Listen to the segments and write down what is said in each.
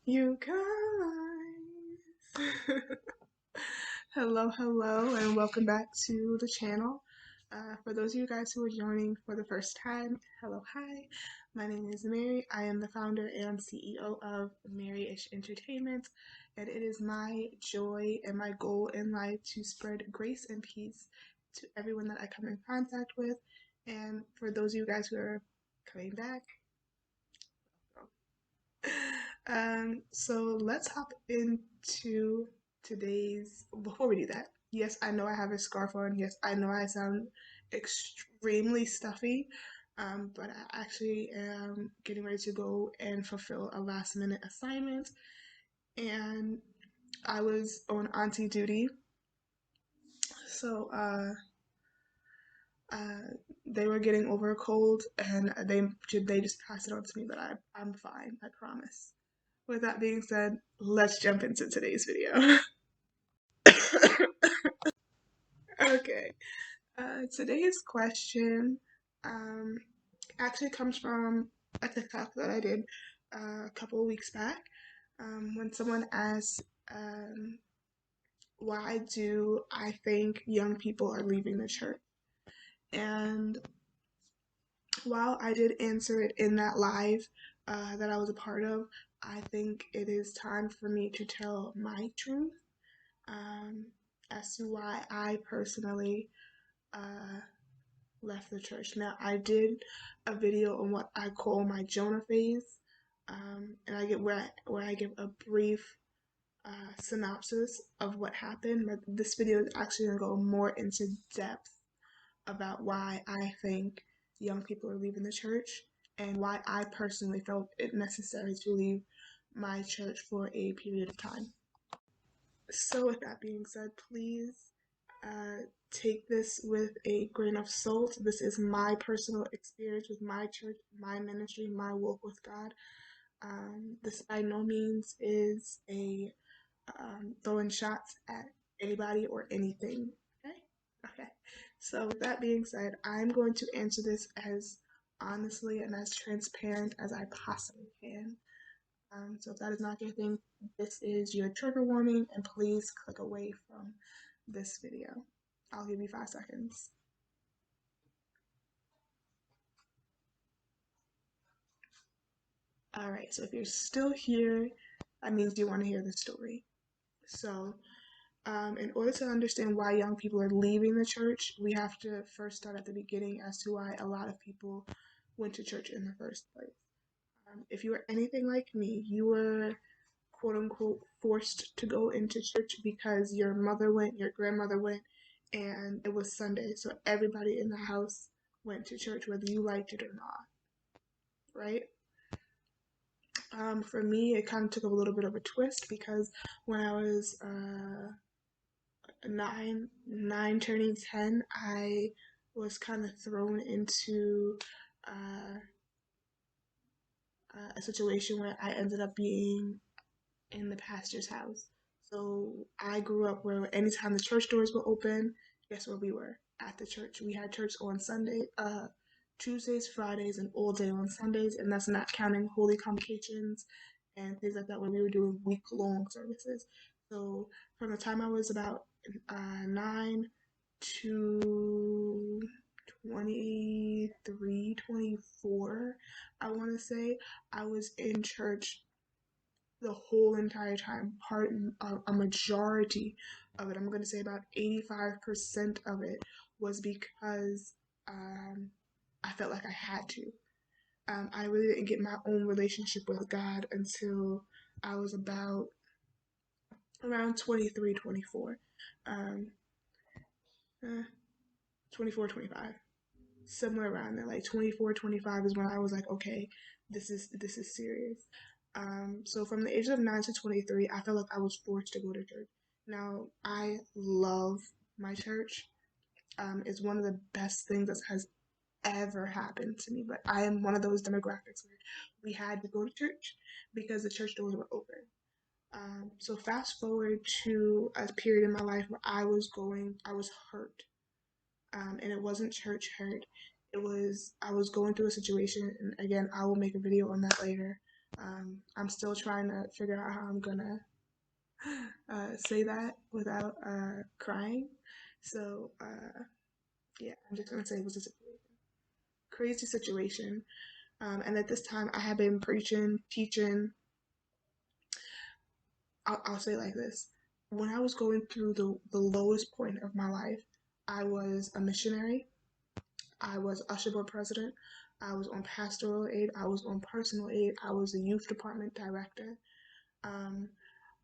You guys. Hello, and welcome back to the channel. For those of you guys who are joining for the first time, hello, hi. My name is Mary. I am the founder and CEO of Mary-ish Entertainment, and it is my joy and my goal in life to spread grace and peace to everyone that I come in contact with. And for those of you guys who are coming back, so let's hop into today's. Before we do that, yes, I know I have a scarf on. Yes, I know I sound extremely stuffy, but I actually am getting ready to go and fulfill a last minute assignment. And I was on auntie duty, so they were getting over a cold, and they just passed it on to me. But I'm fine, I promise. With that being said, let's jump into today's video. Okay, today's question um, actually comes from a TikTok that I did a couple of weeks back when someone asked, why do I think young people are leaving the church? And while I did answer it in that live that I was a part of, I think it is time for me to tell my truth um, as to why I personally uh, left the church. Now, I did a video on what I call my Jonah phase, and I get where I give a brief synopsis of what happened. But this video is actually going to go more into depth about why I think young people are leaving the church and why I personally felt it necessary to leave my church for a period of time. So, with that being said, please take this with a grain of salt. This is my personal experience with my church, my ministry, my walk with God. This by no means is a throwing shots at anybody or anything. Okay? Okay. So, with that being said, I'm going to answer this as honestly and as transparent as I possibly can. So if that is not your thing, this is your trigger warning, and please click away from this video. I'll give you 5 seconds. All right, so if you're still here, that means you want to hear the story. So, in order to understand why young people are leaving the church, we have to first start at the beginning as to why a lot of people went to church in the first place. If you were anything like me, you were quote unquote forced to go into church because your mother went, your grandmother went, and it was Sunday. So everybody in the house went to church, whether you liked it or not, right? For me, it kind of took a little bit of a twist because when I was nine turning 10, I was kind of thrown into uh, a situation where I ended up being in the pastor's house. So I grew up where anytime the church doors were open, guess where we were? At the church. We had church on Tuesdays, Fridays, and all day on Sundays, and that's not counting holy convocations and things like that where we were doing week-long services. So from the time I was about 9 to 23, 24, I want to say, I was in church the whole entire time. A majority of it, I'm going to say about 85% of it, was because I felt like I had to. I really didn't get my own relationship with God until I was about around 23, 24. Um, eh, 24, 25. Somewhere around there, like 24, 25 is when I was like, okay, this is serious. So from the age of 9 to 23, I felt like I was forced to go to church. Now, I love my church. It's one of the best things that has ever happened to me, but I am one of those demographics where we had to go to church because the church doors were open. So fast forward to a period in my life where I was hurt. And it wasn't church hurt. I was going through a situation, and again, I will make a video on that later. I'm still trying to figure out how I'm gonna say that without crying. So yeah, I'm just gonna say it was a crazy situation. And at this time, I had been preaching, teaching. I'll say it like this: when I was going through the lowest point of my life, I was a missionary. I was usher board president. I was on pastoral aid. I was on personal aid. I was a youth department director. Um,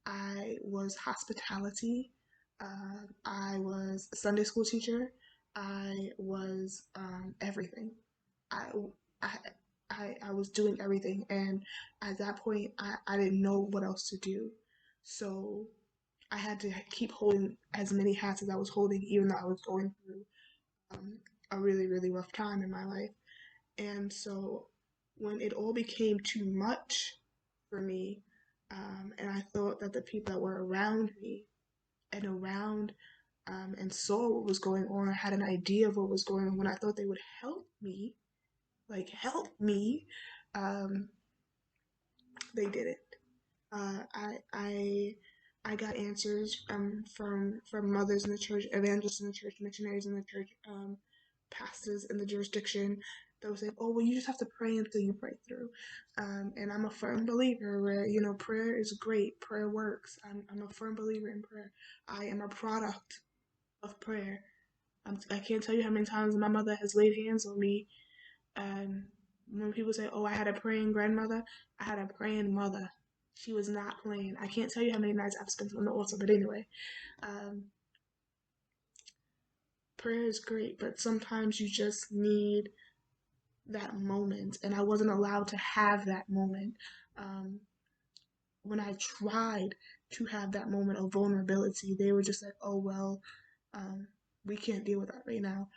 I was hospitality. I was a Sunday school teacher. I was everything. I, I, I was doing everything. And at that point, I didn't know what else to do. So I had to keep holding as many hats as I was holding, even though I was going through um, a really, really rough time in my life. And so when it all became too much for me, and I thought that the people that were around me and saw what was going on or had an idea of what was going on, when I thought they would help me, like help me, um, they didn't. Uh, I I I got answers from mothers in the church, evangelists in the church, missionaries in the church, pastors in the jurisdiction that would say, "Oh, well, you just have to pray until you break through." And I'm a firm believer where prayer is great, prayer works. I'm a firm believer in prayer. I am a product of prayer. I can't tell you how many times my mother has laid hands on me. And when people say, "Oh, I had a praying grandmother," I had a praying mother. She was not playing. I can't tell you how many nights I've spent on the altar, but anyway, um, prayer is great, but sometimes you just need that moment, and I wasn't allowed to have that moment. Um, when I tried to have that moment of vulnerability, they were just like, "Oh well, um, we can't deal with that right now.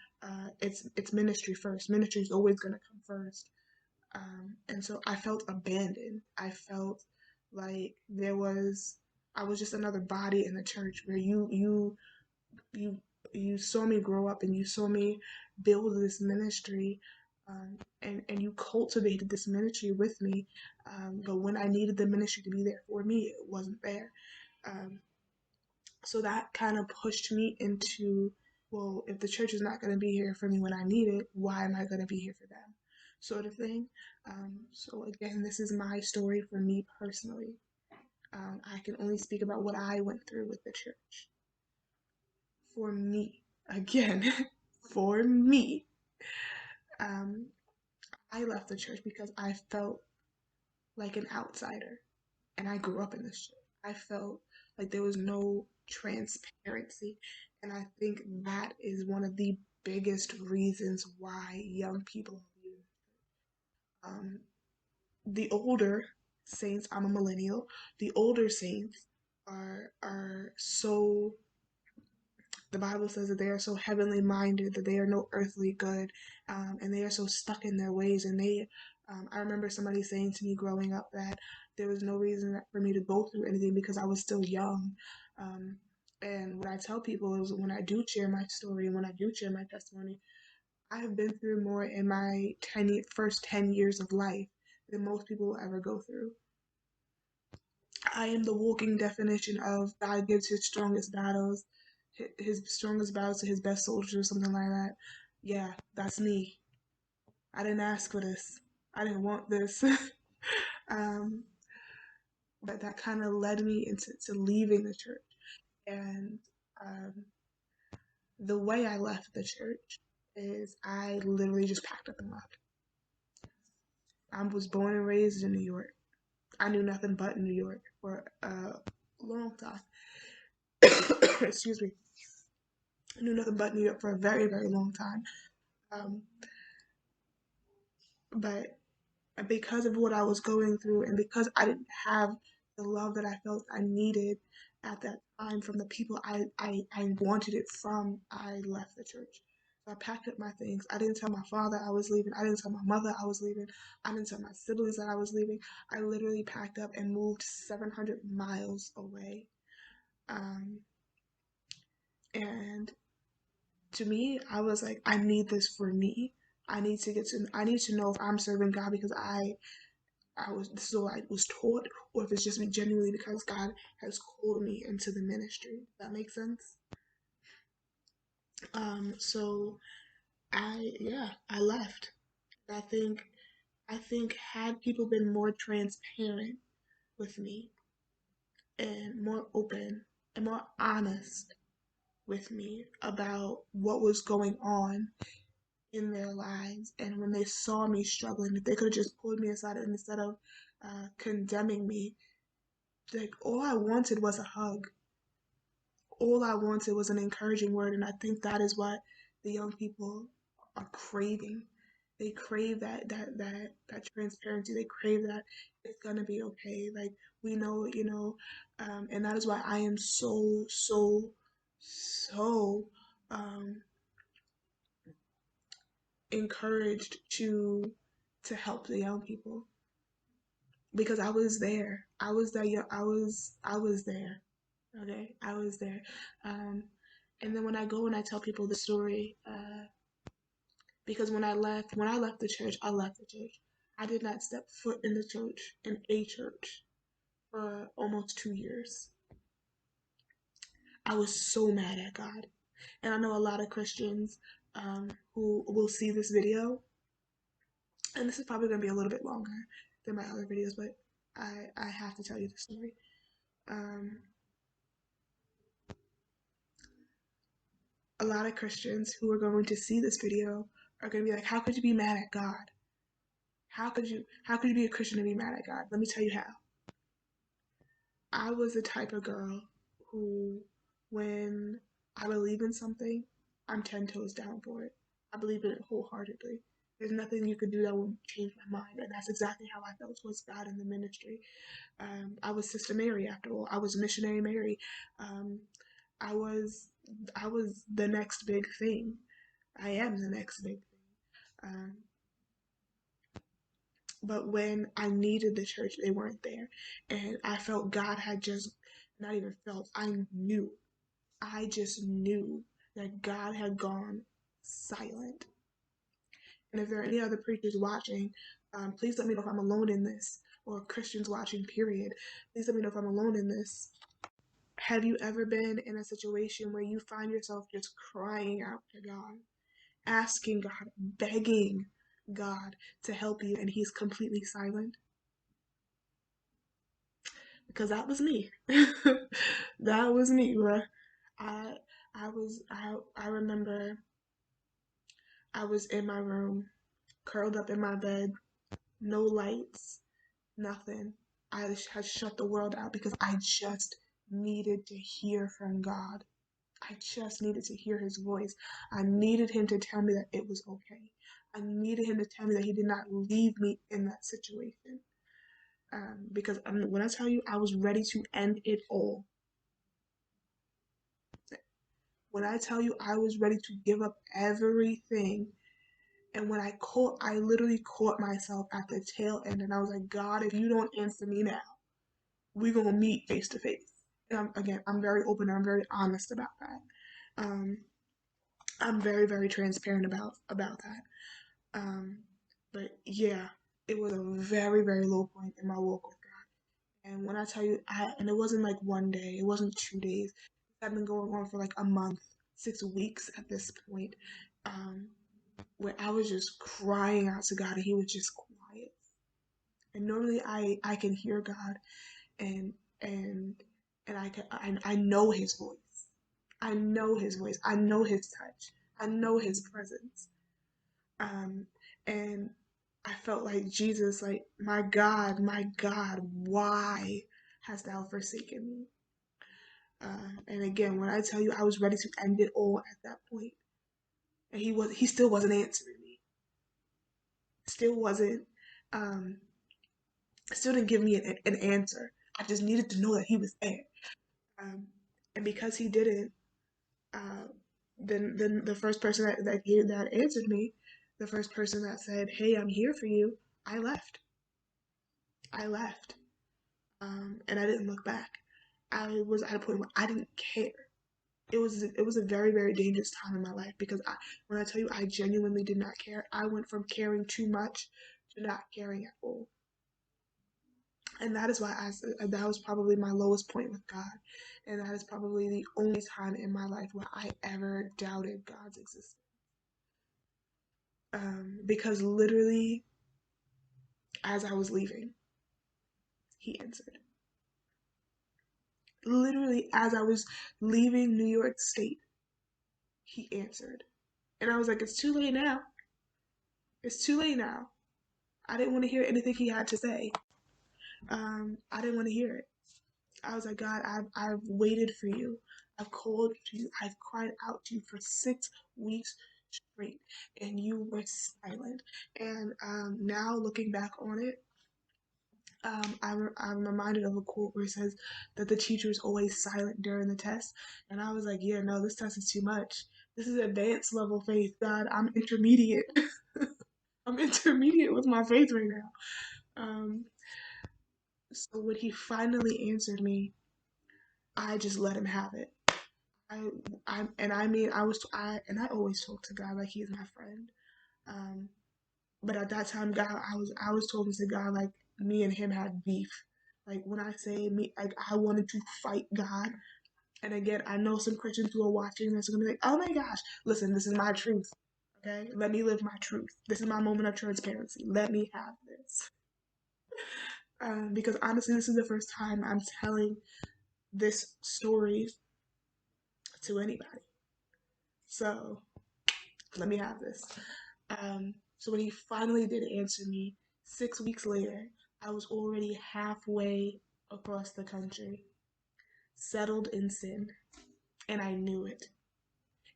It's ministry first. Ministry is always gonna come first." And so I felt abandoned. I felt like I was just another body in the church where you you saw me grow up and you saw me build this ministry, and you cultivated this ministry with me. But when I needed the ministry to be there for me, it wasn't there. Um, so that kind of pushed me into, well, if the church is not going to be here for me when I need it, why am I going to be here for them? Sort of thing. So again, this is my story for me personally. I can only speak about what I went through with the church. For me, again, for me, um, I left the church because I felt like an outsider, and I grew up in this church. I felt like there was no transparency, and I think that is one of the biggest reasons why young people are leaving. Um, the older saints, I'm a millennial. The older saints are so, the Bible says that they are so heavenly minded that they are no earthly good, and they are so stuck in their ways. And I remember somebody saying to me growing up that there was no reason for me to go through anything because I was still young. Um, and what I tell people is when I do share my story and when I do share my testimony, I have been through more in my first 10 years of life than most people will ever go through. I am the walking definition of God gives his strongest battles, his strongest battles to his best soldiers, or something like that. Yeah, that's me. I didn't ask for this. I didn't want this. um, but that kind of led me into leaving the church. And um, the way I left the church is I literally just packed up and left. I was born and raised in New York. I knew nothing but New York for a long time. Excuse me. I knew nothing but New York for a very, very long time. Um, but because of what I was going through and because I didn't have the love that I felt I needed at that time from the people I wanted it from, I left the church. So I packed up my things. I didn't tell my father I was leaving. I didn't tell my mother I was leaving. I didn't tell my siblings that I was leaving. I literally packed up and moved 700 miles away. Um, and to me, I was like, I need this for me. I need to know if I'm serving God because this is all I was taught, or if it's just genuinely because God has called me into the ministry. Does that make sense? So I left. I think had people been more transparent with me and more open and more honest with me about what was going on in their lives, and when they saw me struggling, if they could have just pulled me aside and instead of condemning me, like all I wanted was a hug. All I wanted was an encouraging word, and I think that is what the young people are craving. They crave that transparency. They crave that it's gonna be okay. Like we know, and that is why I am so um, encouraged to help the young people because I was there. I was that young. I was there. Okay, I was there. Um, and then when I go and I tell people the story, because when I left the church, I left the church. I did not step foot in the church, in a church, for almost 2 years. I was so mad at God. And I know a lot of Christians who will see this video, and this is probably going to be a little bit longer than my other videos, but I have to tell you the story. Um, a lot of Christians who are going to see this video are going to be like, how could you be mad at God? How could you be a Christian and be mad at God? Let me tell you how. I was the type of girl who, when I believe in something, I'm 10 toes down for it. I believe in it wholeheartedly. There's nothing you could do that would change my mind. And that's exactly how I felt towards God in the ministry. I was Sister Mary after all. I was Missionary Mary. Um, I was I was the next big thing. I am the next big thing. Um, but when I needed the church, they weren't there. And I felt God had just, not even felt, I just knew that God had gone silent. And if there are any other preachers watching, please let me know if I'm alone in this, or Christians watching, period. Please let me know if I'm alone in this. Have you ever been in a situation where you find yourself just crying out to God, asking God, begging God to help you, and He's completely silent? Because that was me. That was me, bruh. I I remember I was in my room, curled up in my bed, no lights, nothing. I had shut the world out because I just needed to hear from God. I just needed to hear his voice. I needed him to tell me that it was okay. I needed him to tell me that he did not leave me in that situation. Because when I tell you, I was ready to end it all. When I tell you, I was ready to give up everything. And when I literally caught myself at the tail end, and I was like, God, if you don't answer me now, we're gonna meet face to face. And I'm very open and I'm very honest about that. Um, I'm very, very transparent about that. Um, but yeah, it was a very, very low point in my walk with God. And when I tell you, and it wasn't like one day, it wasn't 2 days. I've been going on for like a month, 6 weeks at this point, where I was just crying out to God, and He was just quiet. And normally I can hear God, and and I know His voice. I know His voice. I know His touch. I know His presence. Um, and I felt like Jesus, like, my God, why hast thou forsaken me? And again, when I tell you I was ready to end it all at that point, and he still wasn't answering me. Still wasn't, um, still didn't give me an answer. I just needed to know that he was there. Um, and because he didn't, uh, then the first person that answered me, the first person that said, "Hey, I'm here for you," I left. I left, and I didn't look back. I was at a point where I didn't care. It was a very, very dangerous time in my life because when I tell you I genuinely did not care, I went from caring too much to not caring at all. And that is why that was probably my lowest point with God. And that is probably the only time in my life where I ever doubted God's existence. Because literally, as I was leaving, he answered. Literally, as I was leaving New York State, he answered. And I was like, it's too late now. It's too late now. I didn't want to hear anything he had to say. I didn't want to hear it. I was like, God, I've waited for you. I've called to you. I've cried out to you for 6 weeks straight, and you were silent. And now looking back on it, I'm reminded of a quote where it says that the teacher is always silent during the test. And I was like, yeah, no, this test is too much. This is advanced level faith. God, I'm intermediate. I'm intermediate with my faith right now. Um, so when he finally answered me, I just let him have it. I, I mean, I always talk to God like he's my friend. Um, but at that time, God, I was talking to God like me and him had beef. Like when I say me, like I wanted to fight God. And again, I know some Christians who are watching this are gonna be like, "Oh my gosh, listen, this is my truth. Okay, let me live my truth. This is my moment of transparency. Let me have this." Because honestly, this is the first time I'm telling this story to anybody. So let me have this. So when he finally did answer me, 6 weeks later, I was already halfway across the country, settled in sin, and I knew it.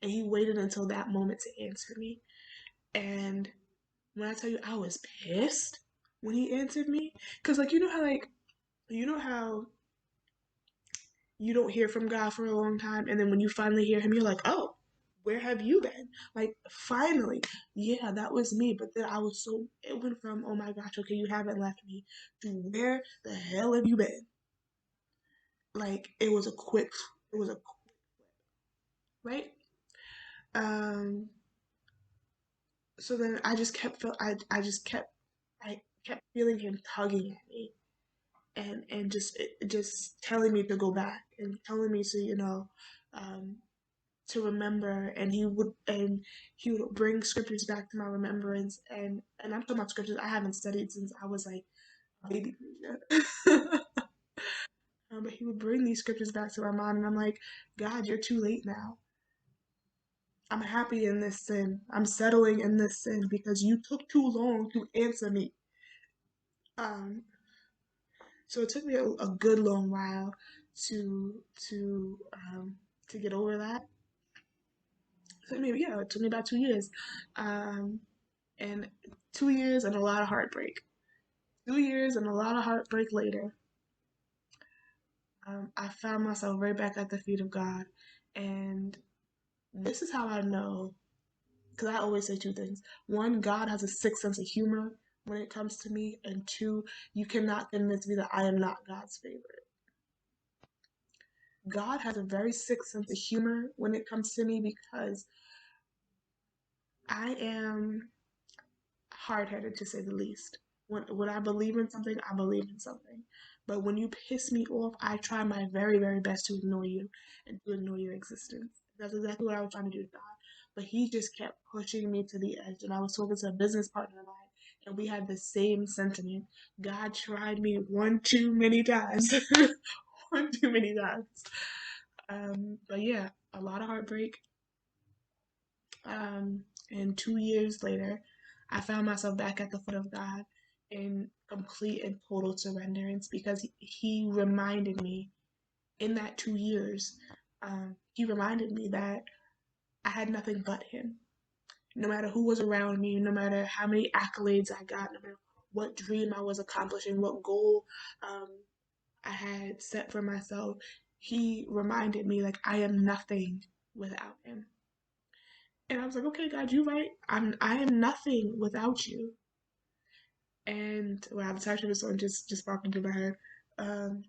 And he waited until that moment to answer me. And when I tell you I was pissed when he answered me, because like you know how you don't hear from God for a long time, and then when you finally hear him, you're like, oh, where have you been? Like, finally, yeah, that was me. But then I was so, it went from, oh my gosh, okay, you haven't left me, to where the hell have you been? Like, it was a quick, right? Um, so then I just I kept feeling him tugging at me and just telling me to go back and telling me to, um, to remember, and he would bring scriptures back to my remembrance, and I'm talking about scriptures I haven't studied since I was like a baby Christian. But he would bring these scriptures back to my mind, and I'm like, God, you're too late now. I'm happy in this sin. I'm settling in this sin because you took too long to answer me. Um, so it took me a good long while to to um, to get over that. So maybe yeah, it took me about 2 years. Um, and 2 years and a lot of heartbreak. 2 years and a lot of heartbreak later, I found myself right back at the feet of God. And this is how I know, because I always say two things. One, God has a sick sense of humor when it comes to me. And two, you cannot convince me that I am not God's favorite. God has a very sick sense of humor when it comes to me because I am hard headed to say the least. When I believe in something, I believe in something. But when you piss me off, I try my very, very best to ignore you and to ignore your existence. That's exactly what I was trying to do to God. But he just kept pushing me to the edge. And I was talking to a business partner of mine, and we had the same sentiment. God tried me one too many times. One too many times. But yeah, a lot of heartbreak. And 2 years later, I found myself back at the foot of God in complete and total surrenderance because He reminded me in that 2 years, He reminded me that I had nothing but Him. No matter who was around me, no matter how many accolades I got, no matter what dream I was accomplishing, what goal um, I had set for myself, He reminded me like I am nothing without Him. And I was like, okay, God, you're right. I am nothing without you. And wow, the title of the song just popped into my head. Um,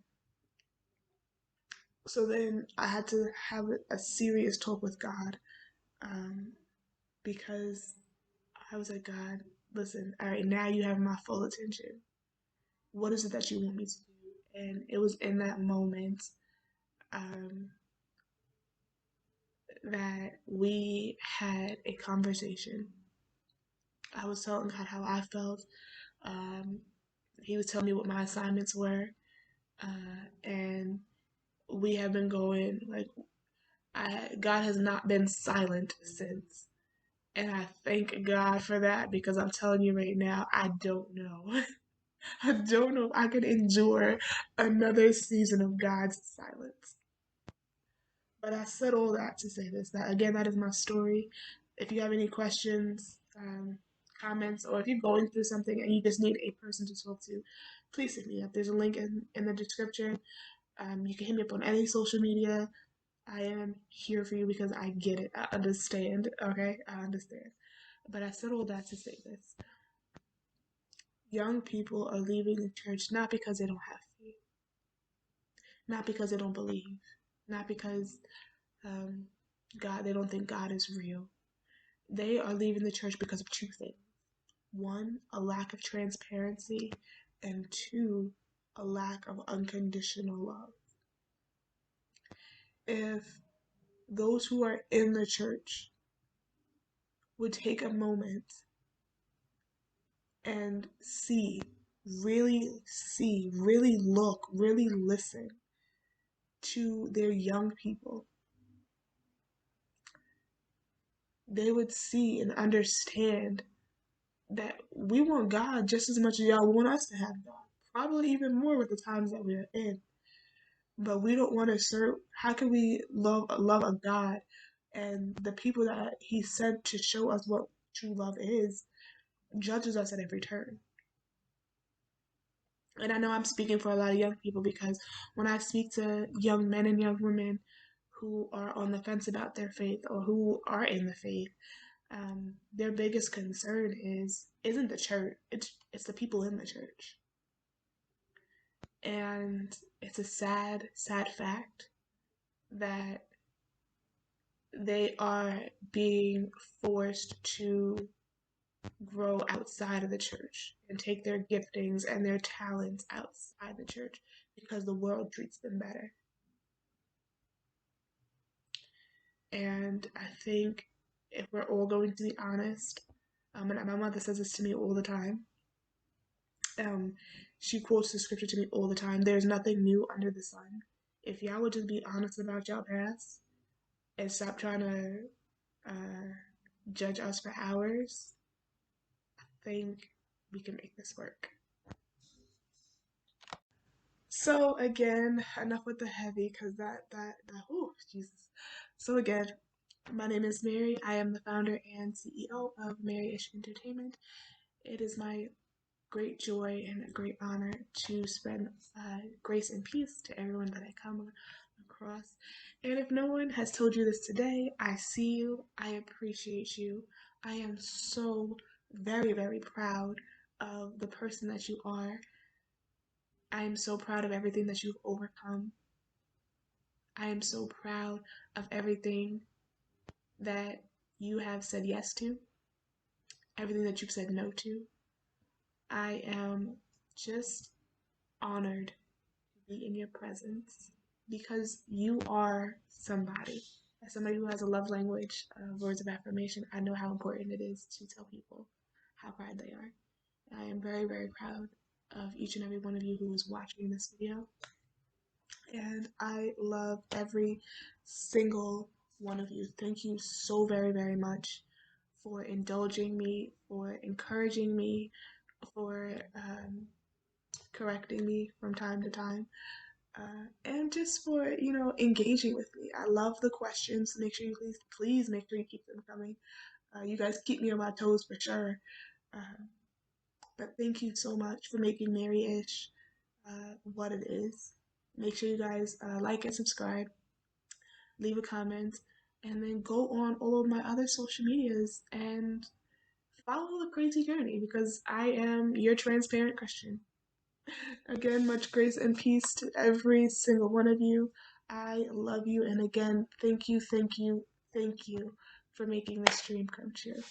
so then I had to have a serious talk with God, um, because I was like, God, listen, all right, now you have my full attention. What is it that you want me to do? And it was in that moment um, that we had a conversation. I was telling God how I felt. Um, he was telling me what my assignments were. And we have been going, like, God has not been silent since. And I thank God for that because I'm telling you right now, I don't know. I don't know if I could endure another season of God's silence. But I said all that to say this, that again, that is my story. If you have any questions, comments, or if you're going through something and you just need a person to talk to, please hit me up. There's a link in the description. You can hit me up on any social media. I am here for you because I get it. I understand. Okay? I understand. But I said all that to say this. Young people are leaving the church not because they don't have faith, not because they don't believe, not because um, they don't think God is real. They are leaving the church because of two things. One, a lack of transparency, and two, a lack of unconditional love. If those who are in the church would take a moment and really look, really listen to their young people, they would see and understand that we want God just as much as y'all want us to have God. Probably even more with the times that we're in. But we don't want to serve. How can we love a God and the people that He sent to show us what true love is judges us at every turn? And I know I'm speaking for a lot of young people because when I speak to young men and young women who are on the fence about their faith or who are in the faith, their biggest concern isn't the church. It's the people in the church. And it's a sad, sad fact that they are being forced to grow outside of the church and take their giftings and their talents outside the church because the world treats them better. And I think if we're all going to be honest, and my mother says this to me all the time, um, she quotes the scripture to me all the time. There's nothing new under the sun. If y'all would just be honest about y'all past and stop trying to uh, judge us for ours, I think we can make this work. So again, enough with the heavy, because oh Jesus. So again, my name is Mary. I am the founder and CEO of Mary-ish Entertainment. It is my great joy and a great honor to spread grace and peace to everyone that I come across. And if no one has told you this today, I see you. I appreciate you. I am so very, very proud of the person that you are. I am so proud of everything that you've overcome. I am so proud of everything that you have said yes to, everything that you've said no to. I am just honored to be in your presence because you are somebody. As somebody who has a love language of words of affirmation, I know how important it is to tell people how proud they are. I am very, very proud of each and every one of you who is watching this video. And I love every single one of you. Thank you so very, very much for indulging me, for encouraging me, for correcting me from time to time, and just for engaging with me. I love the questions. Make sure you please make sure you keep them coming. You guys keep me on my toes for sure. Uh, but thank you so much for making Mary-ish what it is. Make sure you guys like and subscribe, leave a comment, and then go on all of my other social medias and follow the crazy journey because I am your transparent Christian. Again, much grace and peace to every single one of you. I love you, and again, thank you for making this dream come true.